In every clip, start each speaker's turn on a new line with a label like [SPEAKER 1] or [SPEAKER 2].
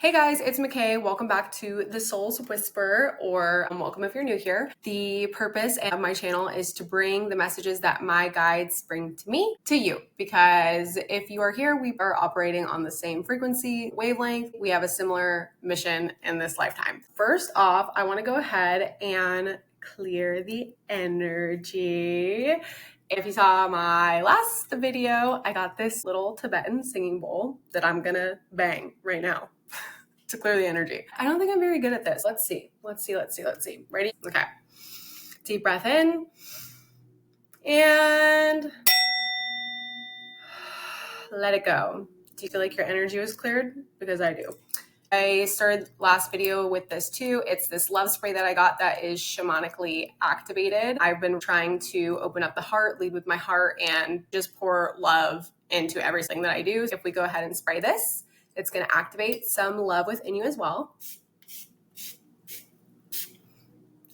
[SPEAKER 1] Hey guys, it's McKay. Welcome back to The Soul's Whisper, or welcome if you're new here. The purpose of my channel is to bring the messages that my guides bring to me to you, because if you are here, we are operating on the same frequency, wavelength. We have a similar mission in this lifetime. First off, I want to go ahead and clear the energy. If you saw my last video, I got this little Tibetan singing bowl that I'm gonna bang right now to clear the energy. I don't think I'm very good at this. Let's see. Ready? Okay. Deep breath in. And let it go. Do you feel like your energy was cleared? Because I do. I started last video with this too. It's this love spray that I got that is shamanically activated. I've been trying to open up the heart, lead with my heart, and just pour love into everything that I do. If we go ahead and spray this, it's going to activate some love within you as well.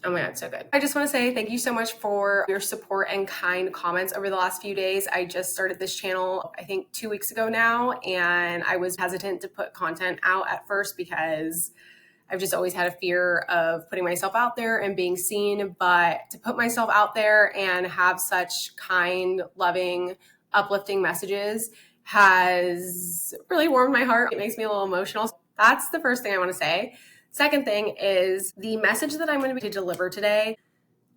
[SPEAKER 1] Oh my God, so good. I just want to say thank you so much for your support and kind comments over the last few days. I just started this channel, I think 2 weeks ago now, and I was hesitant to put content out at first because I've just always had a fear of putting myself out there and being seen. But to put myself out there and have such kind, loving, uplifting messages has really warmed my heart. It makes me a little emotional. That's the first thing I want to say. Second thing is the message that I'm going to deliver today.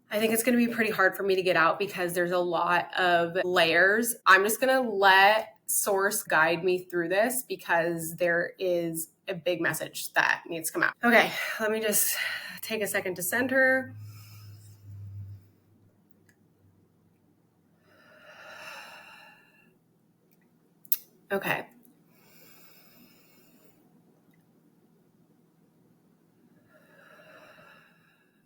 [SPEAKER 1] I think it's going to be pretty hard for me to get out because there's a lot of layers. I'm just going to let Source guide me through this because there is a big message that needs to come out. Okay, let me just take a second to center. Okay.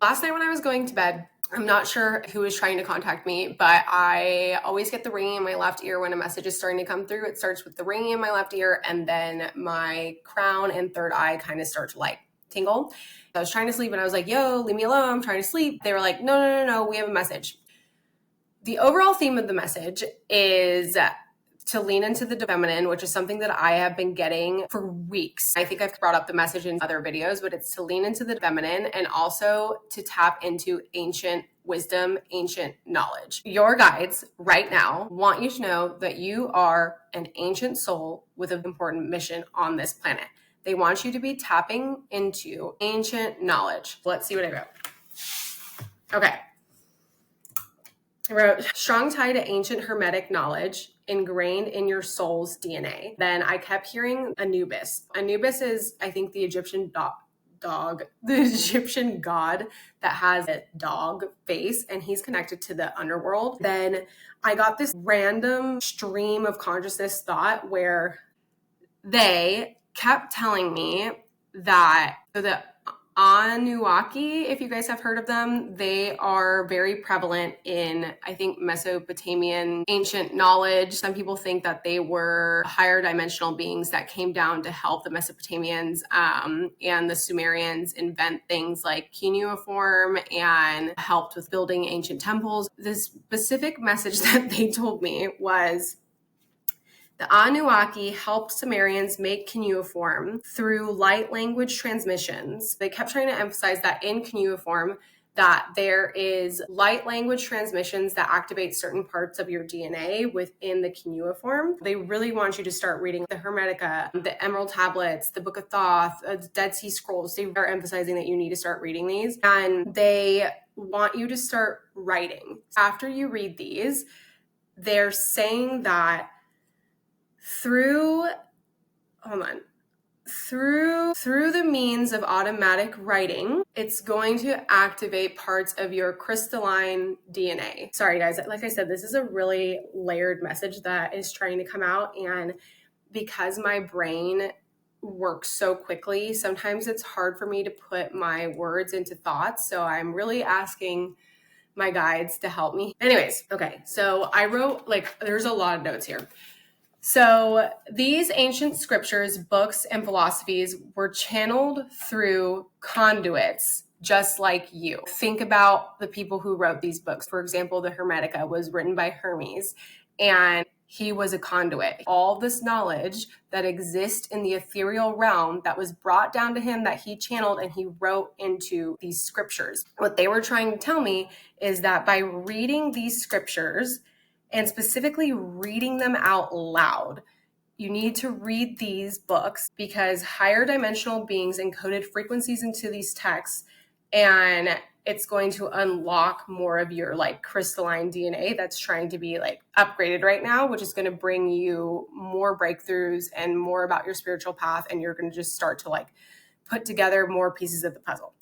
[SPEAKER 1] Last night when I was going to bed, I'm not sure who was trying to contact me, but I always get the ringing in my left ear when a message is starting to come through. It starts with the ringing in my left ear, and then my crown and third eye kind of start to like tingle. I was trying to sleep and I was like, yo, leave me alone, I'm trying to sleep. They were like, no, we have a message. The overall theme of the message is to lean into the feminine, which is something that I have been getting for weeks. I think I've brought up the message in other videos, but it's to lean into the feminine and also to tap into ancient wisdom, ancient knowledge. Your guides right now want you to know that you are an ancient soul with an important mission on this planet. They want you to be tapping into ancient knowledge. Let's see what I wrote. Okay. I wrote, strong tie to ancient hermetic knowledge ingrained in your soul's DNA. Then I kept hearing Anubis. Anubis is, I think, the Egyptian the Egyptian god that has a dog face, and he's connected to the underworld. Then I got this random stream of consciousness thought where they kept telling me that the Anunnaki, if you guys have heard of them, they are very prevalent in, I think, Mesopotamian ancient knowledge. Some people think that they were higher dimensional beings that came down to help the Mesopotamians and the Sumerians invent things like cuneiform and helped with building ancient temples. The specific message that they told me was, the Anunnaki helped Sumerians make cuneiform through light language transmissions. They kept trying to emphasize that in cuneiform, that there is light language transmissions that activate certain parts of your DNA within the cuneiform. They really want you to start reading the Hermetica, the Emerald Tablets, the Book of Thoth, the Dead Sea Scrolls. They are emphasizing that you need to start reading these, and they want you to start writing. After you read these, they're saying that through the means of automatic writing, it's going to activate parts of your crystalline DNA. Sorry guys, like I said, this is a really layered message that is trying to come out, and because my brain works so quickly, sometimes it's hard for me to put my words into thoughts, so I'm really asking my guides to help me. Anyways, okay, so I wrote, there's a lot of notes here. So these ancient scriptures, books, and philosophies were channeled through conduits just like you. Think about the people who wrote these books. For example, the Hermetica was written by Hermes, and He was a conduit. All this knowledge that exists in the ethereal realm that was brought down to him, that he channeled and he wrote into these scriptures. What they were trying to tell me is that by reading these scriptures, and specifically reading them out loud, you need to read these books because higher dimensional beings encoded frequencies into these texts, and it's going to unlock more of your like crystalline DNA that's trying to be like upgraded right now, which is going to bring you more breakthroughs and more about your spiritual path. And you're going to just start to like put together more pieces of the puzzle.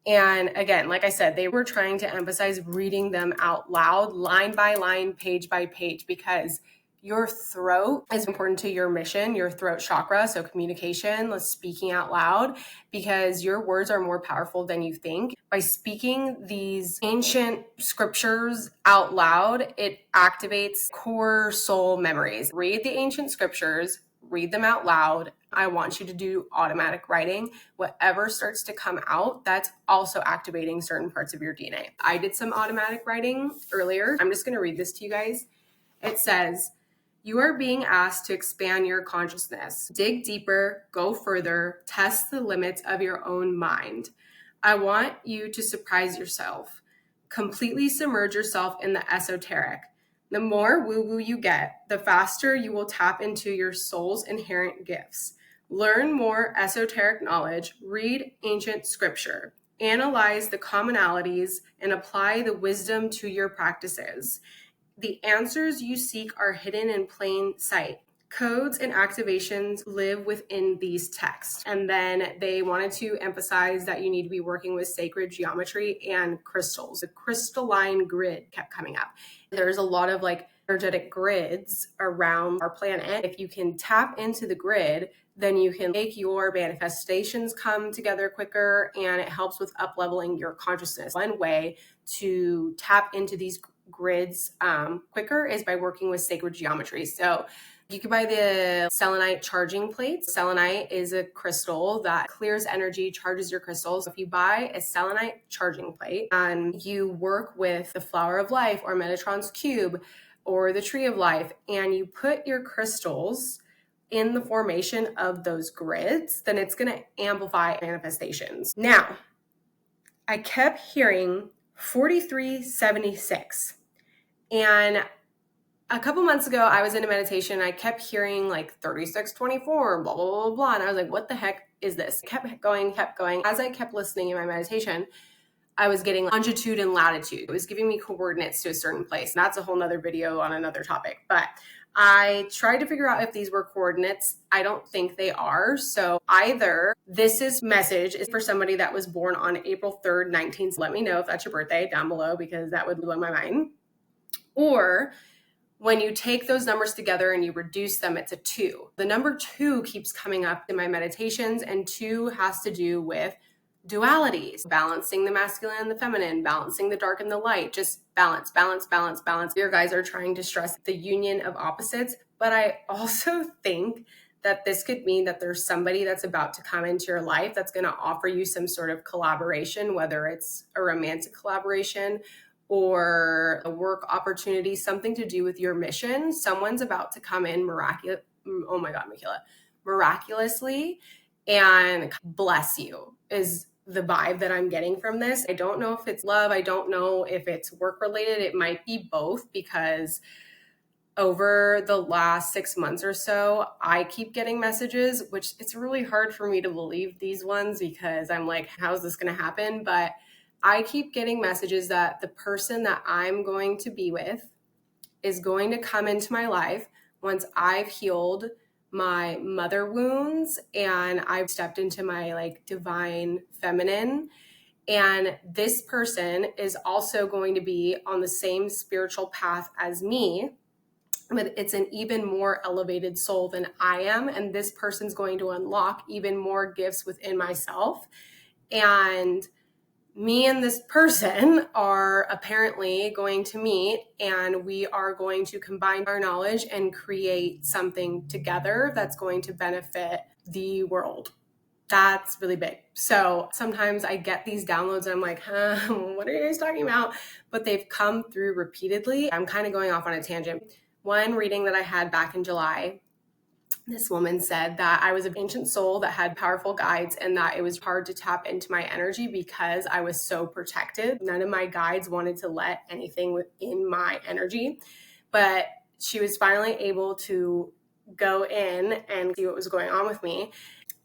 [SPEAKER 1] And again, like I said, they were trying to emphasize reading them out loud, line by line, page by page, because your throat is important to your mission, your throat chakra. So communication, speaking out loud, because your words are more powerful than you think. By speaking these ancient scriptures out loud, it activates core soul memories. Read the ancient scriptures, read them out loud. I want you to do automatic writing. Whatever starts to come out, that's also activating certain parts of your DNA. I did some automatic writing earlier. I'm just going to read this to you guys. It says, "You are being asked to expand your consciousness. Dig deeper, go further, test the limits of your own mind. I want you to surprise yourself. Completely submerge yourself in the esoteric. The more woo-woo you get, the faster you will tap into your soul's inherent gifts. Learn more esoteric knowledge, read ancient scripture, analyze the commonalities, and apply the wisdom to your practices. The answers you seek are hidden in plain sight. Codes and activations live within these texts." And then they wanted to emphasize that you need to be working with sacred geometry and crystals. The crystalline grid kept coming up. There's a lot of like energetic grids around our planet. If you can tap into the grid, then you can make your manifestations come together quicker, and it helps with up-leveling your consciousness. One way to tap into these grids quicker is by working with sacred geometry. So you can buy the selenite charging plates. Selenite is a crystal that clears energy, charges your crystals. If you buy a selenite charging plate and you work with the flower of life or Metatron's cube or the tree of life, and you put your crystals in the formation of those grids, then it's going to amplify manifestations. Now, I kept hearing 4376. And a couple months ago, I was in a meditation. I kept hearing like 3624, blah, blah, blah, blah. And I was like, what the heck is this? Kept going. As I kept listening in my meditation, I was getting longitude and latitude. It was giving me coordinates to a certain place. That's a whole nother video on another topic. But I tried to figure out if these were coordinates. I don't think they are. So either this message is for somebody that was born on April 3rd, 19. Let me know if that's your birthday down below, because that would blow my mind. Or when you take those numbers together and you reduce them, it's a 2. The number 2 keeps coming up in my meditations, and 2 has to do with dualities, balancing the masculine and the feminine, balancing the dark and the light, just balance. Your guys are trying to stress the union of opposites, but I also think that this could mean that there's somebody that's about to come into your life that's going to offer you some sort of collaboration, whether it's a romantic collaboration or a work opportunity, something to do with your mission. Someone's about to come in miraculously and bless you is the vibe that I'm getting from this. I don't know if it's love. I don't know if it's work related. It might be both, because over the last 6 months or so, I keep getting messages, which it's really hard for me to believe these ones, because I'm like, how is this going to happen? But I keep getting messages that the person that I'm going to be with is going to come into my life once I've healed my mother wounds and I've stepped into my like divine feminine. And this person is also going to be on the same spiritual path as me, but it's an even more elevated soul than I am. And this person's going to unlock even more gifts within myself. And me and this person are apparently going to meet, and we are going to combine our knowledge and create something together that's going to benefit the world. That's really big. So sometimes I get these downloads and I'm like, what are you guys talking about? But they've come through repeatedly. I'm kind of going off on a tangent. One reading that I had back in July, this woman said that I was an ancient soul that had powerful guides and that it was hard to tap into my energy because I was so protected. None of my guides wanted to let anything within my energy, but she was finally able to go in and see what was going on with me.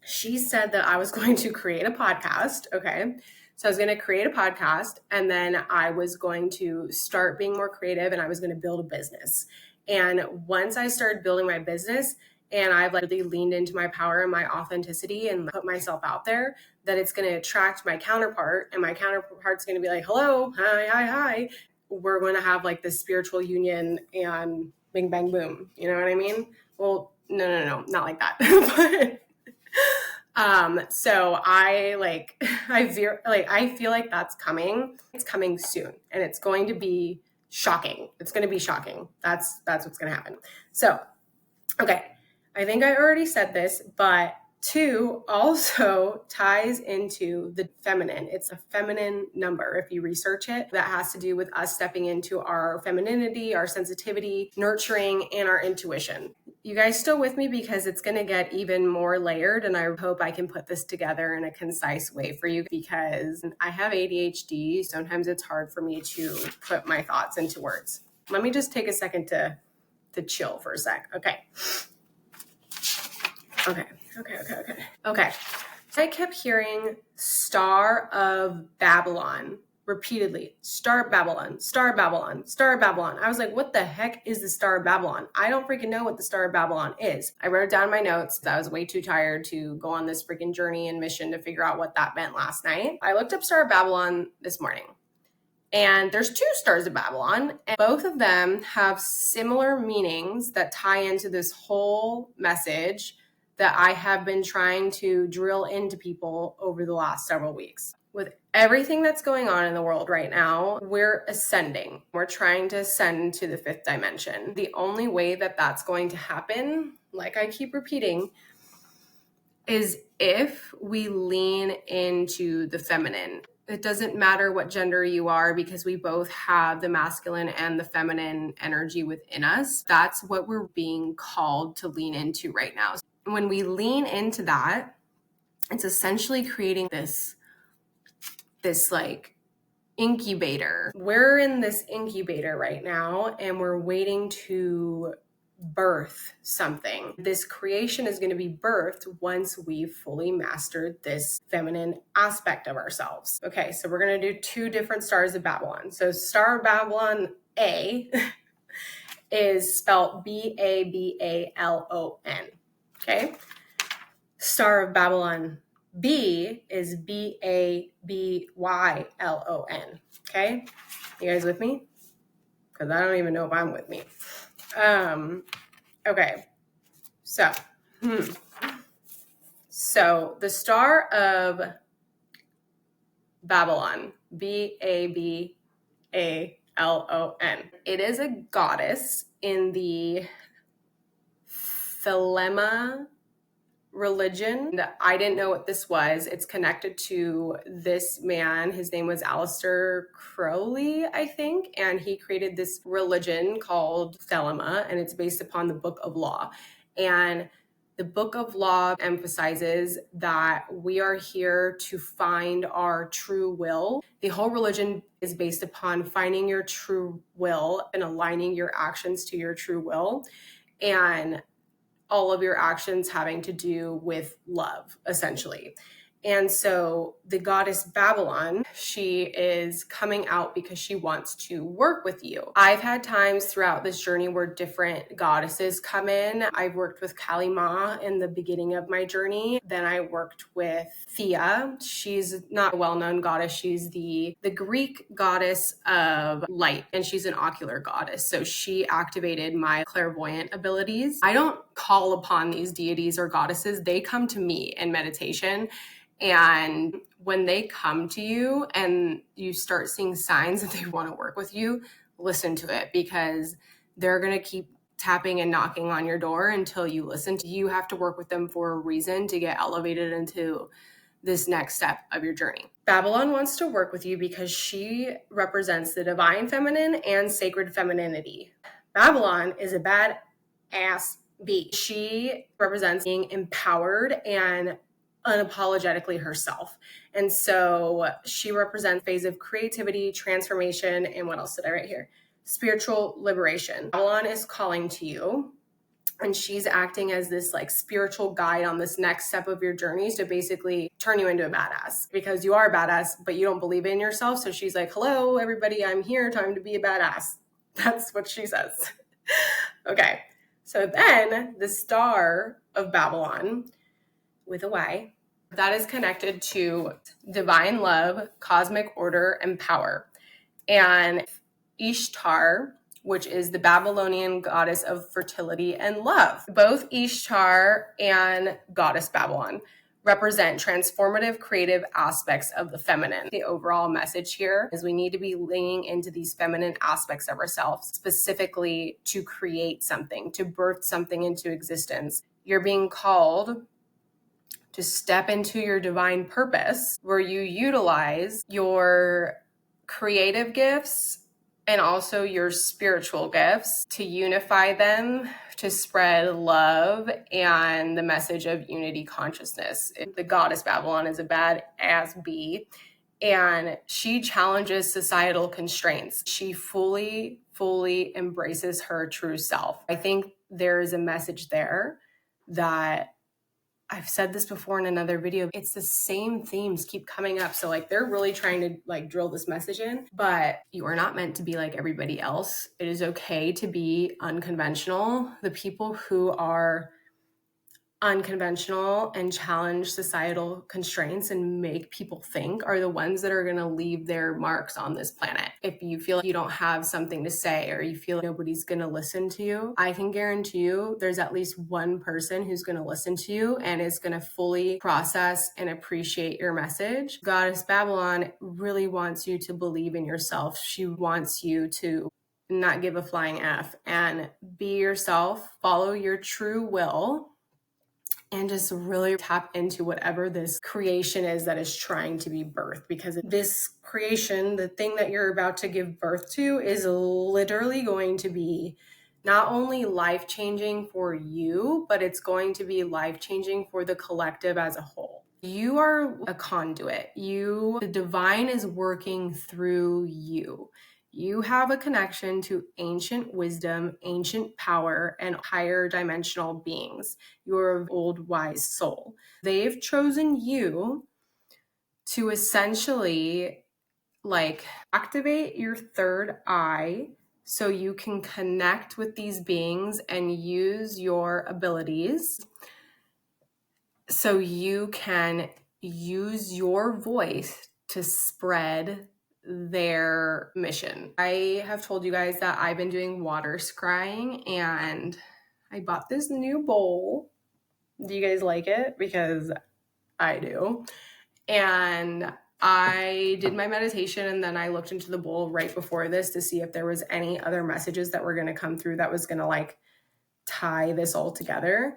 [SPEAKER 1] She said that I was going to create a podcast. Okay. So I was going to create a podcast, and then I was going to start being more creative, and I was going to build a business. And once I started building my business, and I've really leaned into my power and my authenticity and put myself out there, that it's going to attract my counterpart, and my counterpart's going to be like, hello, hi. We're going to have like this spiritual union and bing, bang, boom. You know what I mean? Well, no, not like that. So I feel like that's coming. It's coming soon, and it's going to be shocking. It's going to be shocking. That's what's going to happen. So, okay. I think I already said this, but 2 also ties into the feminine. It's a feminine number. If you research it, that has to do with us stepping into our femininity, our sensitivity, nurturing, and our intuition. You guys still with me? Because it's going to get even more layered, and I hope I can put this together in a concise way for you, because I have ADHD. Sometimes it's hard for me to put my thoughts into words. Let me just take a second to chill for a sec. Okay. So I kept hearing Star of Babylon repeatedly. Star of Babylon, Star of Babylon, Star of Babylon. I was like, what the heck is the Star of Babylon? I don't freaking know what the Star of Babylon is. I wrote it down in my notes. I was way too tired to go on this freaking journey and mission to figure out what that meant last night. I looked up Star of Babylon this morning. And there's 2 stars of Babylon, and both of them have similar meanings that tie into this whole message that I have been trying to drill into people over the last several weeks. With everything that's going on in the world right now, we're ascending. We're trying to ascend to the 5th dimension. The only way that that's going to happen, like I keep repeating, is if we lean into the feminine. It doesn't matter what gender you are, because we both have the masculine and the feminine energy within us. That's what we're being called to lean into right now. When we lean into that, it's essentially creating this like incubator. We're in this incubator right now, and we're waiting to birth something. This creation is going to be birthed once we've fully mastered this feminine aspect of ourselves. Okay, so we're going to do 2 different stars of Babylon. So Star of Babylon A is spelled Babalon. Okay. Star of Babylon B is Babyylon. Okay. You guys with me? Because I don't even know if I'm with me. Okay. So the Star of Babylon, Babalon. It is a goddess in the Thelema religion. I didn't know what this was. It's connected to this man. His name was Aleister Crowley, I think, and he created this religion called Thelema, and it's based upon the Book of Law. And the Book of Law emphasizes that we are here to find our true will. The whole religion is based upon finding your true will and aligning your actions to your true will, and all of your actions having to do with love, essentially. And so the goddess Babylon, she is coming out because she wants to work with you. I've had times throughout this journey where different goddesses come in. I've worked with Kali Ma in the beginning of my journey. Then I worked with Thea. She's not a well-known goddess. She's the Greek goddess of light, and she's an ocular goddess. So she activated my clairvoyant abilities. I don't call upon these deities or goddesses. They come to me in meditation. And when they come to you and you start seeing signs that they want to work with you, listen to it, because they're going to keep tapping and knocking on your door until you listen. You have to work with them for a reason to get elevated into this next step of your journey. Babylon wants to work with you because she represents the divine feminine and sacred femininity. Babylon is a badass bee. She represents being empowered and unapologetically herself. And so she represents a phase of creativity, transformation, and what else did I write here? Spiritual liberation. Babylon is calling to you, and she's acting as this like spiritual guide on this next step of your journey to basically turn you into a badass, because you are a badass, but you don't believe in yourself. So she's like, hello, everybody, I'm here. Time to be a badass. That's what she says. Okay. So then the Star of Babylon with a Y, that is connected to divine love, cosmic order, and power. And Ishtar, which is the Babylonian goddess of fertility and love. Both Ishtar and Goddess Babylon represent transformative, creative aspects of the feminine. The overall message here is we need to be leaning into these feminine aspects of ourselves, specifically to create something, to birth something into existence. You're being called to step into your divine purpose, where you utilize your creative gifts and also your spiritual gifts to unify them, to spread love and the message of unity consciousness. The goddess Babylon is a badass bee, and she challenges societal constraints. She fully embraces her true self. I think there is a message there that I've said this before in another video. It's the same themes keep coming up. So like they're really trying to like drill this message in, but you are not meant to be like everybody else. It is okay to be unconventional. The people who are unconventional and challenge societal constraints and make people think are the ones that are going to leave their marks on this planet. If you feel like you don't have something to say, or you feel like nobody's going to listen to you, I can guarantee you there's at least one person who's going to listen to you and is going to fully process and appreciate your message. Goddess Babylon really wants you to believe in yourself. She wants you to not give a flying F and be yourself, follow your true will, and just really tap into whatever this creation is that is trying to be birthed. Because this creation, the thing that you're about to give birth to, is literally going to be not only life-changing for you, but it's going to be life-changing for the collective as a whole. You are a conduit. The divine is working through you. You have a connection to ancient wisdom, ancient power, and higher dimensional beings. You're an old, wise soul. They've chosen you to essentially like activate your third eye so you can connect with these beings and use your abilities so you can use your voice to spread their mission. I have told you guys that I've been doing water scrying, and I bought this new bowl. Do you guys like it? Because I do. And I did my meditation, and then I looked into the bowl right before this to see if there was any other messages that were going to come through that was going to like tie this all together.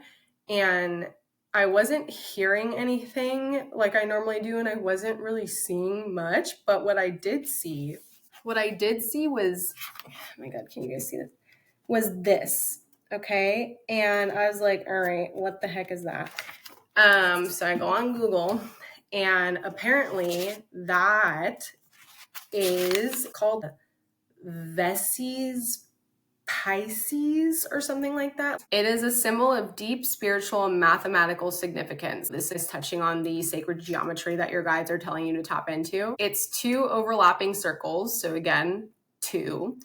[SPEAKER 1] And I wasn't hearing anything like I normally do, and I wasn't really seeing much. But what I did see was, oh my God, can you guys see this? Was this, okay? And I was like, all right, what the heck is that? So I go on Google, and apparently that is called Vesica Piscis or something like that. It is a symbol of deep spiritual and mathematical significance. This is touching on the sacred geometry that your guides are telling you to tap into. It's 2 overlapping circles. So again, 2.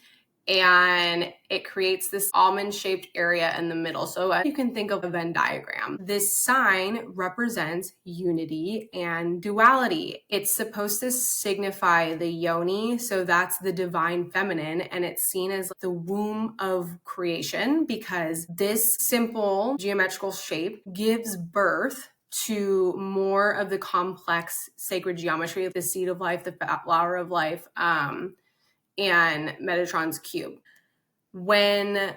[SPEAKER 1] And it creates this almond-shaped area in the middle. So you can think of a Venn diagram. This sign represents unity and duality. It's supposed to signify the yoni, so that's the divine feminine, and it's seen as the womb of creation because this simple geometrical shape gives birth to more of the complex sacred geometry, the seed of life, the flower of life, and Metatron's cube. When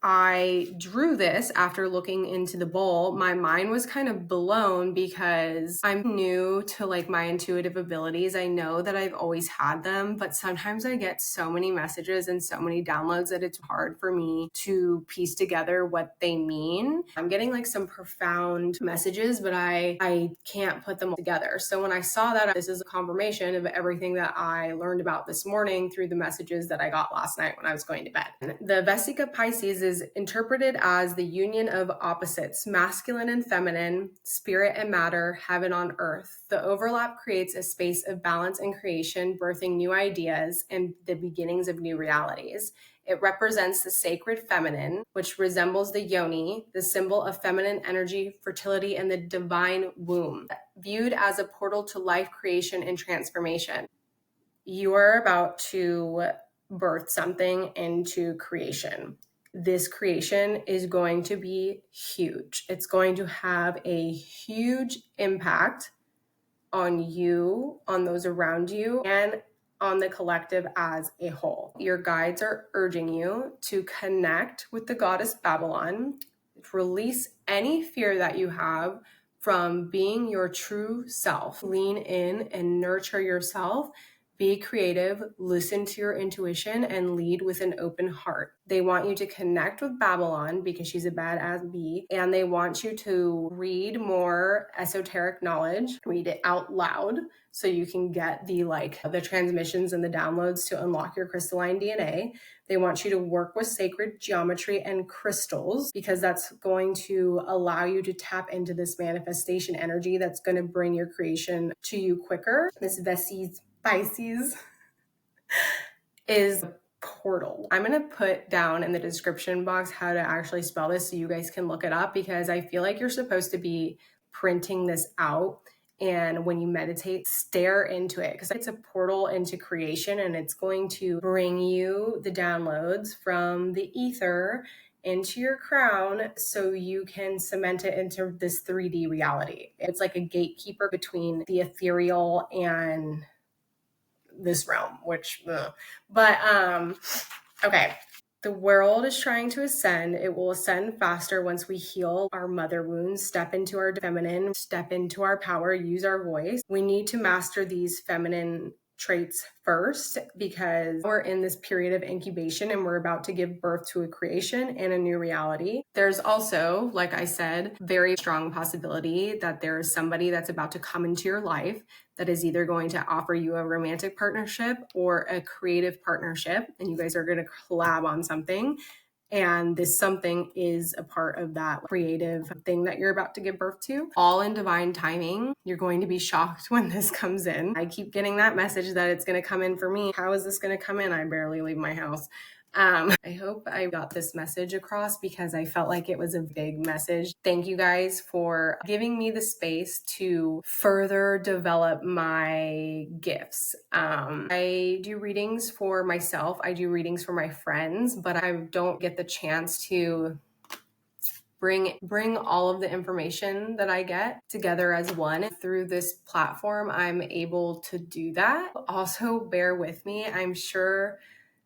[SPEAKER 1] I drew this after looking into the bowl. My mind was kind of blown because I'm new to like my intuitive abilities. I know that I've always had them, but sometimes I get so many messages and so many downloads that it's hard for me to piece together what they mean. I'm getting like some profound messages, but I can't put them together. So when I saw that, this is a confirmation of everything that I learned about this morning through the messages that I got last night when I was going to bed. The Vesica Piscis is interpreted as the union of opposites, masculine and feminine, spirit and matter, heaven on earth. The overlap creates a space of balance and creation, birthing new ideas and the beginnings of new realities. It represents the sacred feminine, which resembles the yoni, the symbol of feminine energy, fertility, and the divine womb, viewed as a portal to life creation and transformation. You are about to birth something into creation. This creation is going to be huge. It's going to have a huge impact on you, on those around you, and on the collective as a whole. Your guides are urging you to connect with the goddess Babylon, release any fear that you have from being your true self. Lean in and nurture yourself. Be creative, listen to your intuition, and lead with an open heart. They want you to connect with Babylon because she's a badass bee, and they want you to read more esoteric knowledge, read it out loud so you can get the transmissions and the downloads to unlock your crystalline DNA. They want you to work with sacred geometry and crystals because that's going to allow you to tap into this manifestation energy that's going to bring your creation to you quicker. This Vesica Piscis is a portal. I'm going to put down in the description box how to actually spell this so you guys can look it up, because I feel like you're supposed to be printing this out. And when you meditate, stare into it because it's a portal into creation, and it's going to bring you the downloads from the ether into your crown so you can cement it into this 3D reality. It's like a gatekeeper between the ethereal and this realm, okay. The world is trying to ascend. It will ascend faster once we heal our mother wounds, step into our feminine, step into our power, use our voice. We need to master these feminine traits first because we're in this period of incubation and we're about to give birth to a creation and a new reality. There's also, like I said, very strong possibility that there is somebody that's about to come into your life that is either going to offer you a romantic partnership or a creative partnership, and you guys are going to collab on something. And this something is a part of that creative thing that you're about to give birth to, all in divine timing. You're going to be shocked when this comes in. I keep getting that message that it's going to come in for me. How is this going to come in? I barely leave my house. I hope I got this message across because I felt like it was a big message. Thank you guys for giving me the space to further develop my gifts. I do readings for myself. I do readings for my friends, but I don't get the chance to bring all of the information that I get together as one. Through this platform, I'm able to do that. Also, bear with me. I'm sure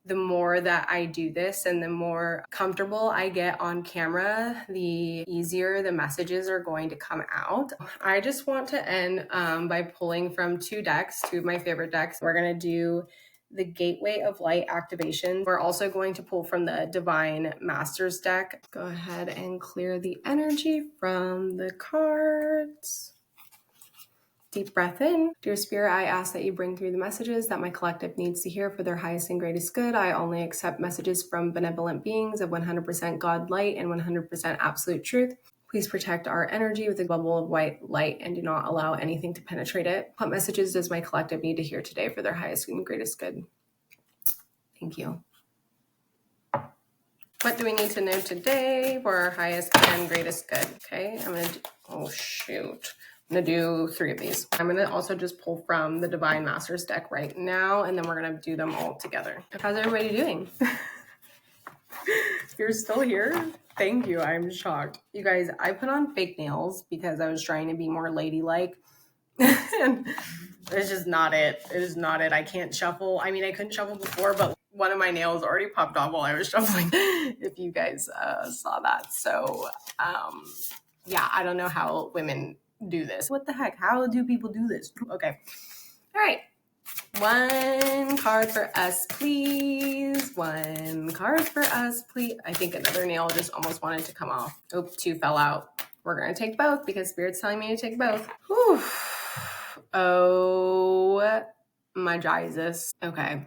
[SPEAKER 1] the more that I do this and the more comfortable I get on camera, the easier the messages are going to come out. I just want to end by pulling from two of my favorite decks. We're going to do the Gateway of Light activation. We're also going to pull from the Divine Masters deck. Go ahead and clear the energy from the cards. Deep breath in. Dear Spirit, I ask that you bring through the messages that my collective needs to hear for their highest and greatest good. I only accept messages from benevolent beings of 100% God light and 100% absolute truth. Please protect our energy with a bubble of white light and do not allow anything to penetrate it. What messages does my collective need to hear today for their highest and greatest good? Thank you. What do we need to know today for our highest and greatest good? Okay, I'm going to do 3 of these. I'm going to also just pull from the Divine Masters deck right now, and then we're going to do them all together. How's everybody doing? If you're still here, thank you. I'm shocked. You guys, I put on fake nails because I was trying to be more ladylike. And it's just not it. It is not it. I can't shuffle. I mean, I couldn't shuffle before, but one of my nails already popped off while I was shuffling, if you guys saw that. So yeah, I don't know how women do this. What the heck? How do people do this? Okay. All right. One card for us, please. One card for us, please. I think another nail just almost wanted to come off. Oh, two fell out. We're going to take both because Spirit's telling me to take both. Whew. Oh, my Jesus. Okay.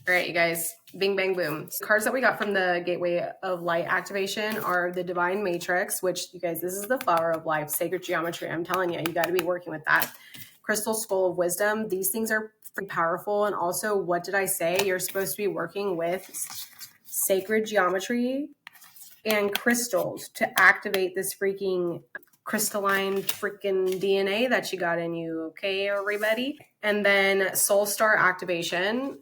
[SPEAKER 1] All right, you guys. Bing, bang, boom. So cards that we got from the Gateway of Light activation are the Divine Matrix, which, you guys, this is the Flower of Life, Sacred Geometry. I'm telling you, you got to be working with that. Crystal Skull of Wisdom. These things are pretty powerful. And also, what did I say? You're supposed to be working with sacred geometry and crystals to activate this freaking crystalline freaking DNA that you got in you. Okay, everybody? And then Soul Star activation.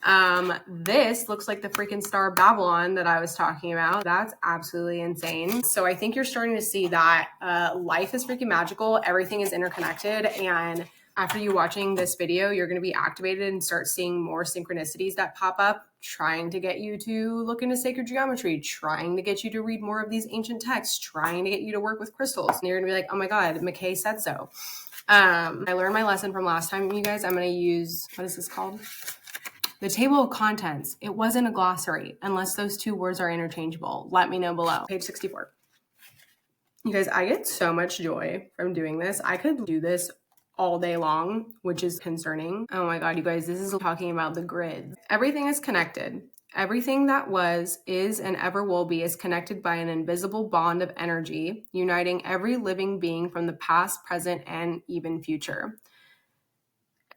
[SPEAKER 1] This looks like the freaking Star of Babylon that I was talking about. That's absolutely insane. So I think you're starting to see that life is freaking magical. Everything is interconnected. And after you watching this video, you're going to be activated and start seeing more synchronicities that pop up, trying to get you to look into sacred geometry, trying to get you to read more of these ancient texts, trying to get you to work with crystals. And you're going to be like, oh my God, McKay said so. I learned my lesson from last time, you guys. I'm going to use, what is this called? The table of contents. It wasn't a glossary unless those two words are interchangeable. Let me know below. Page 64. You guys, I get so much joy from doing this. I could do this all day long, which is concerning. Oh my God, you guys, this is talking about the grid. Everything is connected. Everything that was, is, and ever will be is connected by an invisible bond of energy, uniting every living being from the past, present, and even future.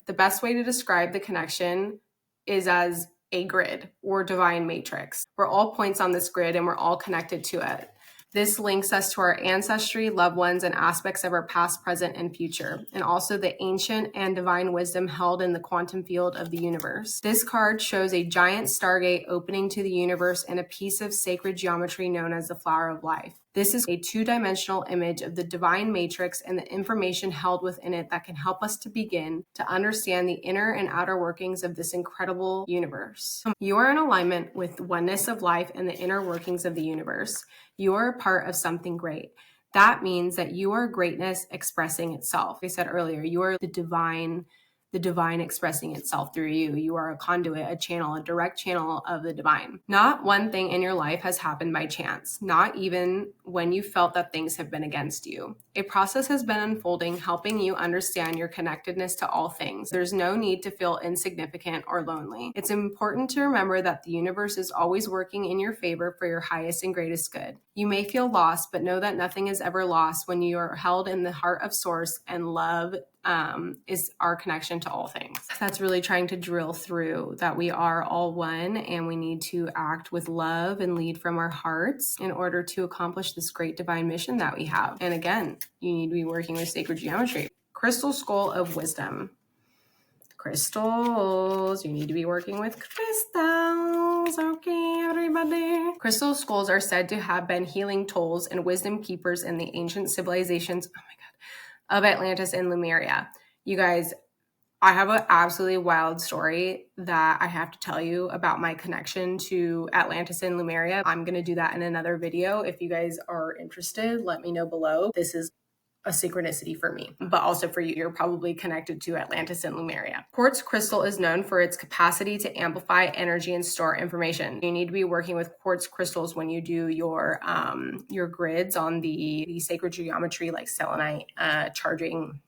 [SPEAKER 1] The best way to describe the connection is as a grid or divine matrix. We're all points on this grid and we're all connected to it. This links us to our ancestry, loved ones, and aspects of our past, present, and future, and also the ancient and divine wisdom held in the quantum field of the universe. This card shows a giant stargate opening to the universe and a piece of sacred geometry known as the Flower of Life. This is a two-dimensional image of the divine matrix and the information held within it that can help us to begin to understand the inner and outer workings of this incredible universe. You are in alignment with the oneness of life and the inner workings of the universe. You are a part of something great. That means that you are greatness expressing itself. Like I said earlier, you are the divine expressing itself through you. You are a conduit, a channel, a direct channel of the divine. Not one thing in your life has happened by chance, not even when you felt that things have been against you. A process has been unfolding, helping you understand your connectedness to all things. There's no need to feel insignificant or lonely. It's important to remember that the universe is always working in your favor for your highest and greatest good. You may feel lost, but know that nothing is ever lost when you are held in the heart of Source, and love is our connection to all things. That's really trying to drill through that we are all one and we need to act with love and lead from our hearts in order to accomplish this great divine mission that we have. And again, you need to be working with sacred geometry. Crystal Skull of Wisdom. Crystals. You need to be working with crystals. Okay, everybody. Crystal skulls are said to have been healing tools and wisdom keepers in the ancient civilizations, oh my God, of Atlantis and Lemuria. You guys, I have an absolutely wild story that I have to tell you about my connection to Atlantis and Lemuria. I'm going to do that in another video. If you guys are interested, let me know below. This is a synchronicity for me, but also for you. You're probably connected to Atlantis and Lemuria. Quartz crystal is known for its capacity to amplify energy and store information. You need to be working with quartz crystals when you do your grids on the sacred geometry, like selenite charging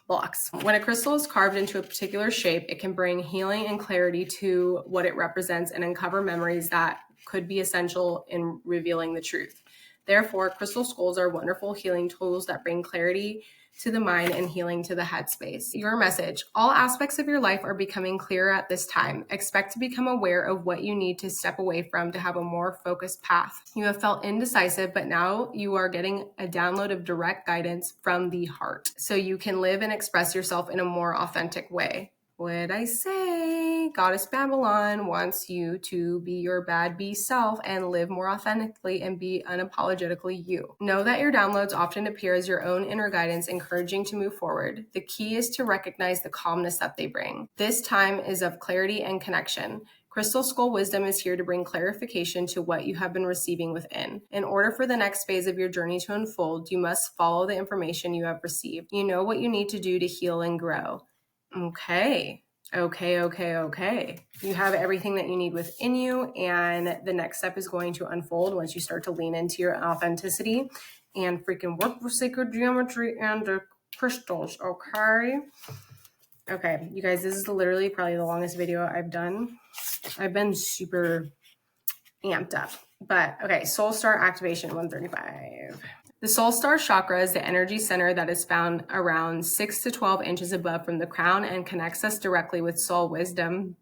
[SPEAKER 1] blocks. When a crystal is carved into a particular shape, it can bring healing and clarity to what it represents and uncover memories that could be essential in revealing the truth. Therefore, crystal skulls are wonderful healing tools that bring clarity to the mind and healing to the headspace. Your message: all aspects of your life are becoming clearer at this time. Expect to become aware of what you need to step away from to have a more focused path. You have felt indecisive, but now you are getting a download of direct guidance from the heart, so you can live and express yourself in a more authentic way. What'd I say? finally, Goddess Babylon wants you to be your bad bee self and live more authentically and be unapologetically you. Know that your downloads often appear as your own inner guidance, encouraging to move forward. The key is to recognize the calmness that they bring. This time is of clarity and connection. Crystal Skull Wisdom is here to bring clarification to what you have been receiving within. In order for the next phase of your journey to unfold, you must follow the information you have received. You know what you need to do to heal and grow. Okay. You have everything that you need within you, and the next step is going to unfold once you start to lean into your authenticity and freaking work with sacred geometry and the crystals, Okay, you guys, this is literally probably the longest video I've done. I've been super amped up. But okay, Soul Star Activation 135. The Soul Star chakra is the energy center that is found around 6 to 12 inches above from the crown and connects us directly with soul wisdom.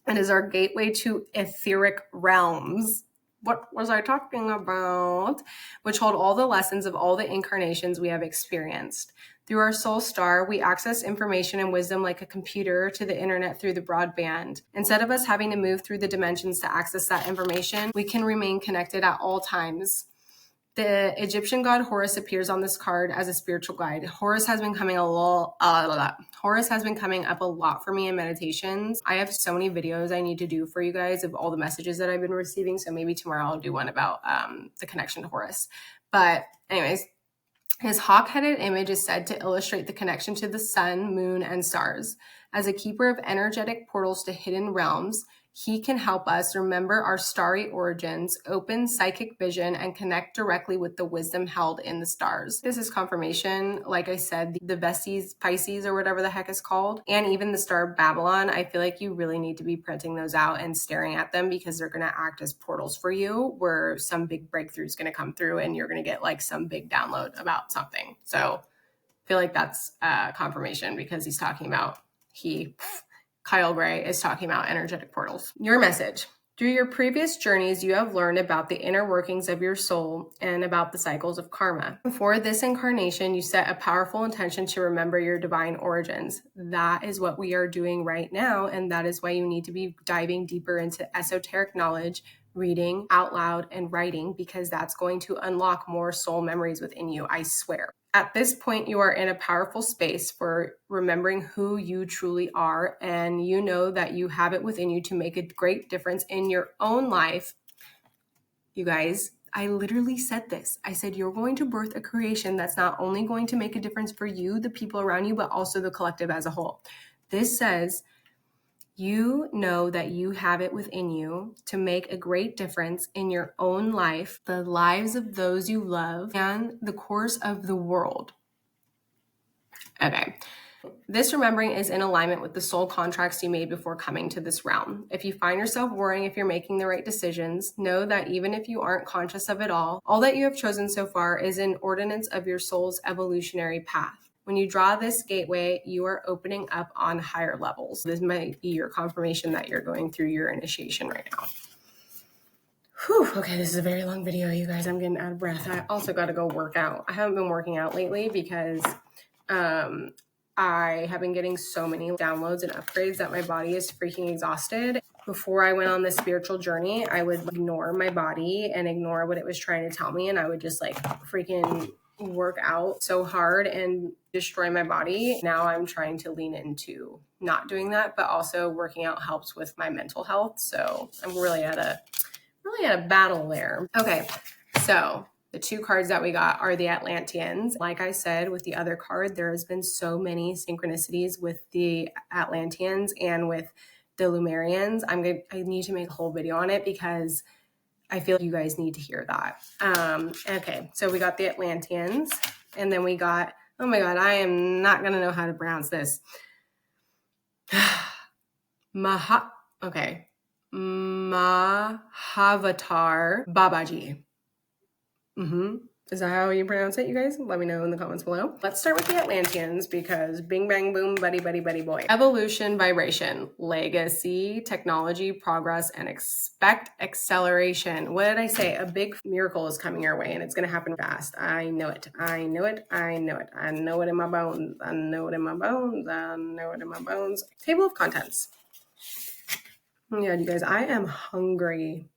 [SPEAKER 1] It is our gateway to etheric realms. What was I talking about? Which hold all the lessons of all the incarnations we have experienced. Through our soul star, we access information and wisdom like a computer to the internet through the broadband. Instead of us having to move through the dimensions to access that information, we can remain connected at all times. The Egyptian god Horus appears on this card as a spiritual guide. Horus has been coming up a lot for me in meditations. I have so many videos I need to do for you guys of all the messages that I've been receiving. So maybe tomorrow I'll do one about the connection to Horus. But anyways, his hawk-headed image is said to illustrate the connection to the sun, moon, and stars. As a keeper of energetic portals to hidden realms, he can help us remember our starry origins, open psychic vision, and connect directly with the wisdom held in the stars. This is confirmation. Like I said, the Vesica Piscis or whatever the heck is called, and even the star Babylon, I feel like you really need to be printing those out and staring at them because they're going to act as portals for you where some big breakthrough is going to come through and you're going to get like some big download about something. So I feel like that's confirmation because he's talking about Kyle Gray is talking about energetic portals. Your message. Through your previous journeys, you have learned about the inner workings of your soul and about the cycles of karma. For this incarnation, you set a powerful intention to remember your divine origins. That is what we are doing right now, and that is why you need to be diving deeper into esoteric knowledge, reading out loud, and writing, because that's going to unlock more soul memories within you, I swear. At this point, you are in a powerful space for remembering who you truly are, and you know that you have it within you to make a great difference in your own life. You guys, I literally said this. I said, you're going to birth a creation that's not only going to make a difference for you, the people around you, but also the collective as a whole. This says, you know that you have it within you to make a great difference in your own life, the lives of those you love, and the course of the world. Okay. This remembering is in alignment with the soul contracts you made before coming to this realm. If you find yourself worrying if you're making the right decisions, know that even if you aren't conscious of it all that you have chosen so far is an ordinance of your soul's evolutionary path. When you draw this gateway, you are opening up on higher levels. This might be your confirmation that you're going through your initiation right now. Whew, okay, this is a very long video, you guys. I'm getting out of breath. I also got to go work out. I haven't been working out lately because I have been getting so many downloads and upgrades that my body is freaking exhausted. Before I went on this spiritual journey, I would ignore my body and ignore what it was trying to tell me, and I would just like freaking work out so hard and destroy my body. Now I'm trying to lean into not doing that, but also working out helps with my mental health. So I'm really at a battle there. Okay, so the two cards that we got are the Atlanteans. Like I said, with the other card, there has been so many synchronicities with the Atlanteans and with the Lumerians. I need to make a whole video on it because I feel you guys need to hear that. Okay, so we got the Atlanteans, and then we got, oh my God, I am not going to know how to pronounce this. Mahavatar Babaji. Is that how you pronounce it, you guys? Let me know in the comments below. Let's start with the Atlanteans because bing, bang, boom, buddy, buddy, buddy, boy. Evolution, vibration, legacy, technology, progress, and expect acceleration. What did I say? A big miracle is coming your way and it's going to happen fast. I know it. I know it. I know it. I know it in my bones. I know it in my bones. I know it in my bones. Table of contents. Oh yeah, you guys, I am hungry.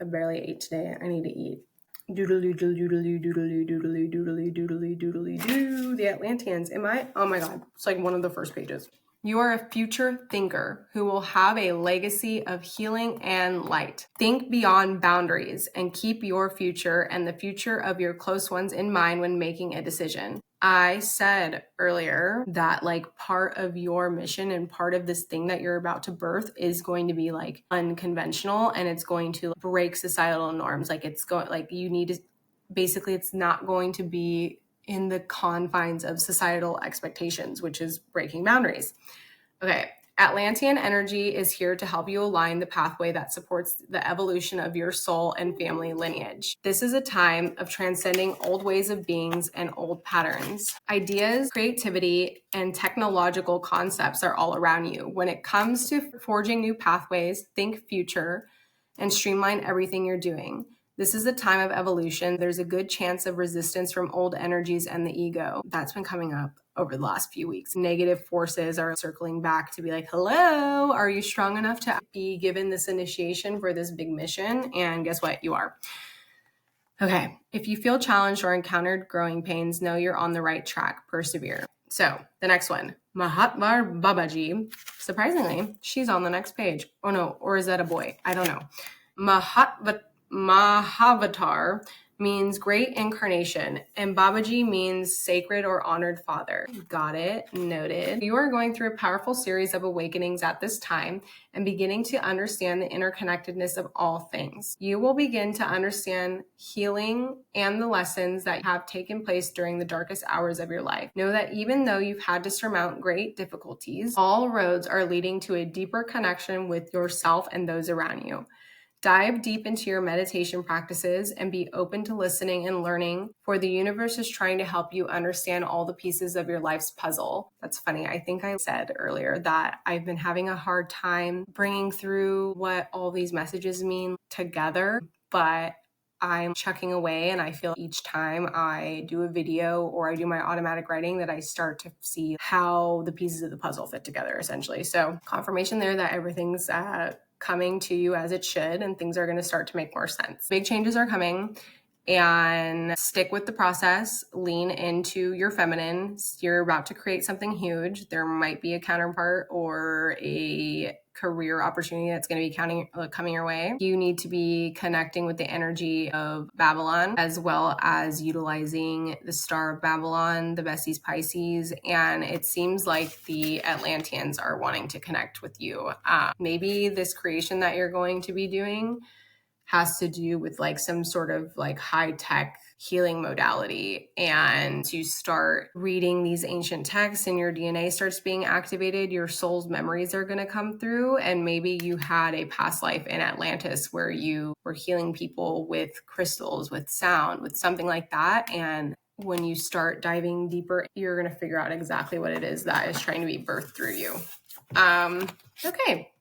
[SPEAKER 1] I barely ate today. I need to eat. Doodly doodly doodly doodly doodly doodly doodly doodly doo. The Atlanteans. Am I? Oh my God. It's like one of the first pages. You are a future thinker who will have a legacy of healing and light. Think beyond boundaries and keep your future and the future of your close ones in mind when making a decision. I said earlier that like part of your mission and part of this thing that you're about to birth is going to be like unconventional, and it's going to break societal norms. Like it's going, like you need to, basically it's not going to be in the confines of societal expectations, which is breaking boundaries. Okay. Atlantean energy is here to help you align the pathway that supports the evolution of your soul and family lineage. This is a time of transcending old ways of beings and old patterns. Ideas, creativity, and technological concepts are all around you. When it comes to forging new pathways, think future and streamline everything you're doing. This is a time of evolution. There's a good chance of resistance from old energies and the ego. That's been coming up over the last few weeks. Negative forces are circling back to be like, hello, are you strong enough to be given this initiation for this big mission? And guess what? You are. Okay. If you feel challenged or encountered growing pains, know you're on the right track. Persevere. So the next one, Mahatma Babaji. Surprisingly, she's on the next page. Oh no, or is that a boy? I don't know. Mahavatar means great incarnation, and Babaji means sacred or honored father. Got it. Noted. You are going through a powerful series of awakenings at this time and beginning to understand the interconnectedness of all things. You will begin to understand healing and the lessons that have taken place during the darkest hours of your life. Know that even though you've had to surmount great difficulties, all roads are leading to a deeper connection with yourself and those around you. Dive deep into your meditation practices and be open to listening and learning, for the universe is trying to help you understand all the pieces of your life's puzzle. That's funny. I think I said earlier that I've been having a hard time bringing through what all these messages mean together, but I'm chucking away, and I feel each time I do a video or I do my automatic writing that I start to see how the pieces of the puzzle fit together, essentially. So confirmation there that everything's coming to you as it should, and things are going to start to make more sense. Big changes are coming, and stick with the process. Lean into your feminine. You're about to create something huge. There might be a counterpart or a career opportunity that's going to be coming your way. You need to be connecting with the energy of Babylon, as well as utilizing the Star of Babylon, the Vesica Piscis, and it seems like the Atlanteans are wanting to connect with you. Maybe this creation that you're going to be doing has to do with like some sort of like high-tech healing modality, and to start reading these ancient texts and your DNA starts being activated, your soul's memories are going to come through, and maybe you had a past life in Atlantis where you were healing people with crystals, with sound, with something like that. And when you start diving deeper, you're going to figure out exactly what it is that is trying to be birthed through you. Okay.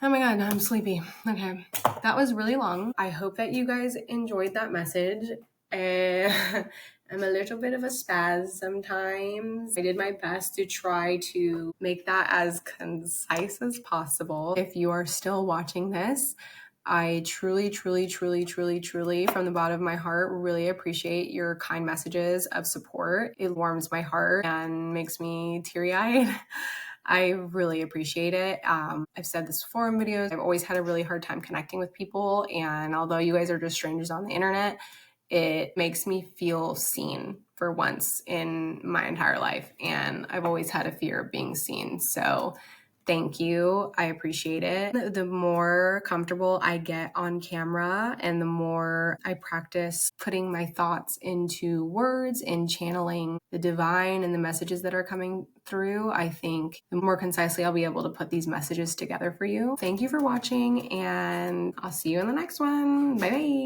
[SPEAKER 1] Oh my God, now I'm sleepy. Okay, that was really long. I hope that you guys enjoyed that message. I'm a little bit of a spaz sometimes. I did my best to try to make that as concise as possible. If you are still watching this, I truly, truly, truly, truly, truly, from the bottom of my heart, really appreciate your kind messages of support. It warms my heart and makes me teary-eyed. I really appreciate it. I've said this before in videos. I've always had a really hard time connecting with people. And although you guys are just strangers on the internet, it makes me feel seen for once in my entire life. And I've always had a fear of being seen. So thank you. I appreciate it. The more comfortable I get on camera and the more I practice putting my thoughts into words and channeling the divine and the messages that are coming through, I think the more concisely I'll be able to put these messages together for you. Thank you for watching, and I'll see you in the next one. Bye bye.